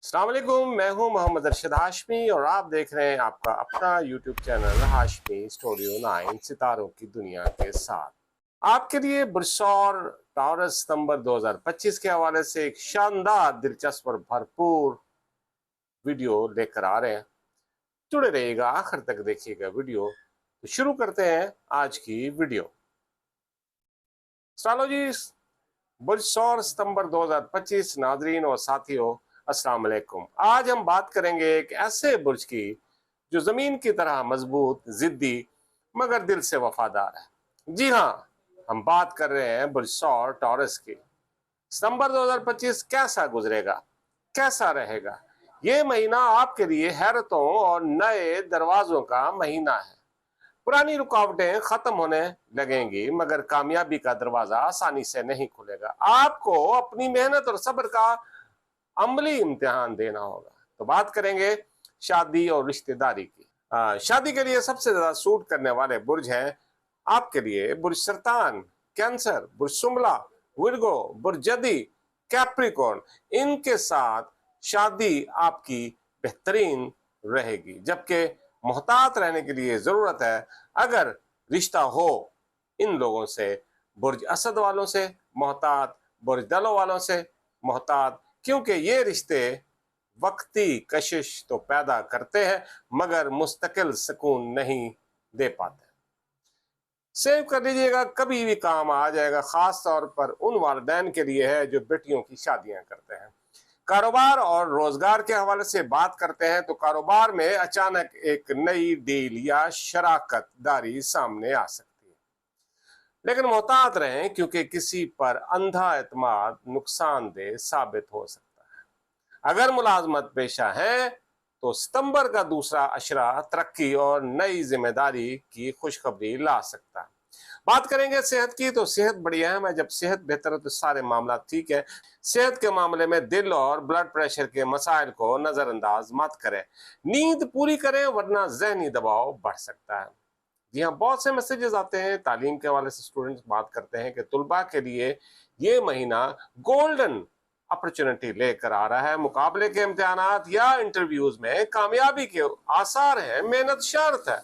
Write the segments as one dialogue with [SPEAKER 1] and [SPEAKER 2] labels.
[SPEAKER 1] अस्सलाम वालेकुम, मैं हूं मोहम्मद अरशद हाशमी और आप देख रहे हैं आपका अपना यूट्यूब चैनल हाशमी स्टूडियो 9 सितारों की दुनिया के साथ। आपके लिए बरसौर टॉरस सितंबर 2025 के हवाले से एक शानदार, दिलचस्प और भरपूर वीडियो लेकर आ रहे हैं। जुड़े रहिएगा, आखिर तक देखिएगा वीडियो। तो शुरू करते हैं आज की वीडियो। एस्ट्रोलॉजी बरसौर सितंबर 2025 नाजरीन और साथियों, अस्सलाम वालेकुम। आज हम बात करेंगे एक ऐसे बुर्ज की जो जमीन की तरह मजबूत, जिद्दी मगर दिल से वफादार है। जी हाँ, हम बात कर रहे हैं बरसौर टॉरस की। सितंबर 2025 कैसा गुजरेगा, कैसा रहेगा? ये महीना आपके लिए हैरतों और नए दरवाजों का महीना है। पुरानी रुकावटें खत्म होने लगेंगी मगर कामयाबी का दरवाजा आसानी से नहीं खुलेगा। आपको अपनी मेहनत और सब्र का अमली इम्तिहान देना होगा। तो बात करेंगे शादी और रिश्तेदारी की। शादी के लिए सबसे ज्यादा सूट करने वाले बुर्ज हैं आपके लिए बुर्ज सरतान, कैंसर, बुर्ज सुमला, विर्गो, बुर्ज जदी, कैप्रिकॉर्न। इनके साथ शादी आपकी बेहतरीन रहेगी, जबकि मोहतात रहने के लिए जरूरत है अगर रिश्ता हो इन लोगों से। बुर्ज असद वालों से मोहतात, बुर्ज दलो वालों से मोहतात, क्योंकि ये रिश्ते वक्ती कशिश तो पैदा करते हैं मगर मुस्तकिल सुकून नहीं दे पाते। सेव कर लीजिएगा, कभी भी काम आ जाएगा। खास तौर पर उन वालिदैन के लिए है जो बेटियों की शादियां करते हैं। कारोबार और रोजगार के हवाले से बात करते हैं तो कारोबार में अचानक एक नई डील या शराकत दारी सामने आ सकती है, लेकिन मोहतात रहें क्योंकि किसी पर अंधा एतमाद नुकसानदेह साबित हो सकता है। अगर मुलाजमत पेशा है तो सितंबर का दूसरा अशरा तरक्की और नई जिम्मेदारी की खुशखबरी ला सकता है। बात करेंगे सेहत की, तो सेहत बड़ी अहम है। जब सेहत बेहतर है तो सारे मामला ठीक है। सेहत के मामले में दिल और ब्लड प्रेशर के मसाइल को नजरअंदाज मत करें। नींद पूरी करें वरना जहनी दबाव बढ़ सकता है। जी हाँ, बहुत से मैसेजेस आते हैं तालीम के हवाले से। स्टूडेंट्स बात करते हैं कि तुलबा के लिए ये महीना गोल्डन अपॉर्चुनिटी लेकर आ रहा है। मुकाबले के इम्तिहानात या इंटरव्यूज में कामयाबी के आसार हैं, मेहनत शर्त है।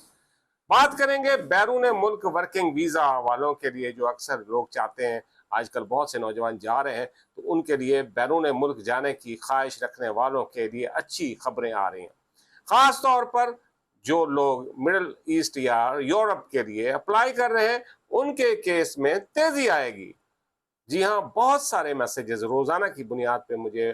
[SPEAKER 1] बात करेंगे बैरून मुल्क वर्किंग वीजा वालों के लिए, जो अक्सर लोग चाहते हैं। आजकल बहुत से नौजवान जा रहे हैं, तो उनके लिए बैरून मुल्क जाने की ख्वाहिश रखने वालों के लिए अच्छी खबरें आ रही हैं। खास तौर पर जो लोग मिडिल ईस्ट या यूरोप के लिए अप्लाई कर रहे हैं, उनके केस में तेजी आएगी। जी हाँ, बहुत सारे मैसेजेस रोजाना की बुनियाद पे मुझे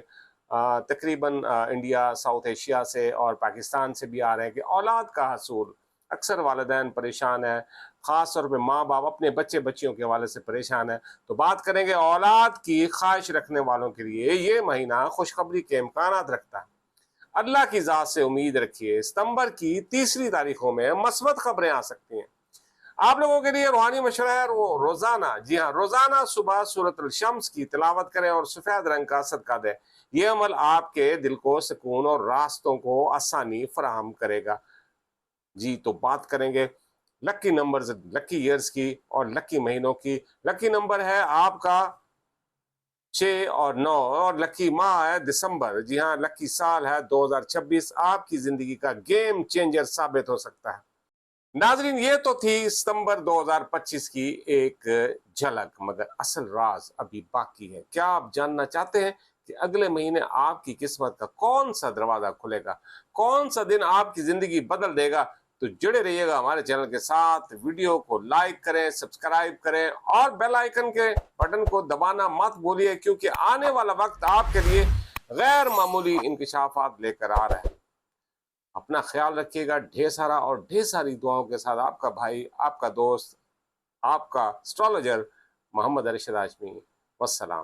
[SPEAKER 1] तकरीबन इंडिया, साउथ एशिया से और पाकिस्तान से भी आ रहे हैं कि औलाद का हसूल। अक्सर वालिदैन परेशान है, खास तौर पे माँ बाप अपने बच्चे बच्चियों के हवाले से परेशान है। तो बात करेंगे औलाद की ख्वाहिश रखने वालों के लिए ये महीना खुशखबरी के इम्कानात रखता है। अल्लाह की ज़ात से उम्मीद रखिए। सितंबर की तीसरी तारीखों में मस्बत खबरें आ सकती हैं। आप लोगों के लिए रूहानी मशवरा है वो रोजाना, जी हाँ, रोजाना सुबह सूरत शम्स की तिलावत करें और सफेद रंग का सदका दें। यह अमल आपके दिल को सुकून और रास्तों को आसानी फराहम करेगा। जी, तो बात करेंगे लकी नंबर्स, लकी ईयर्स की और लकी महीनों की। लकी नंबर है आपका 6 और 9 और लकी माह है दिसंबर। जी हाँ, लकी साल है 2026। आपकी जिंदगी का गेम चेंजर साबित हो सकता है। नाजरीन, ये तो थी सितंबर 2025 की एक झलक, मगर असल राज अभी बाकी है। क्या आप जानना चाहते हैं कि अगले महीने आपकी किस्मत का कौन सा दरवाजा खुलेगा, कौन सा दिन आपकी जिंदगी बदल देगा? तो जुड़े रहिएगा हमारे चैनल के साथ। वीडियो को लाइक करें, सब्सक्राइब करें और बेल आइकन के बटन को दबाना मत भूलिए, क्योंकि आने वाला वक्त आपके लिए गैर मामूली इंकशाफात लेकर आ रहा है। अपना ख्याल रखिएगा। ढेर सारा और ढेर सारी दुआओं के साथ आपका भाई, आपका दोस्त, आपका एस्ट्रोलॉजर मोहम्मद अरशद हाशमी। वस्सलाम।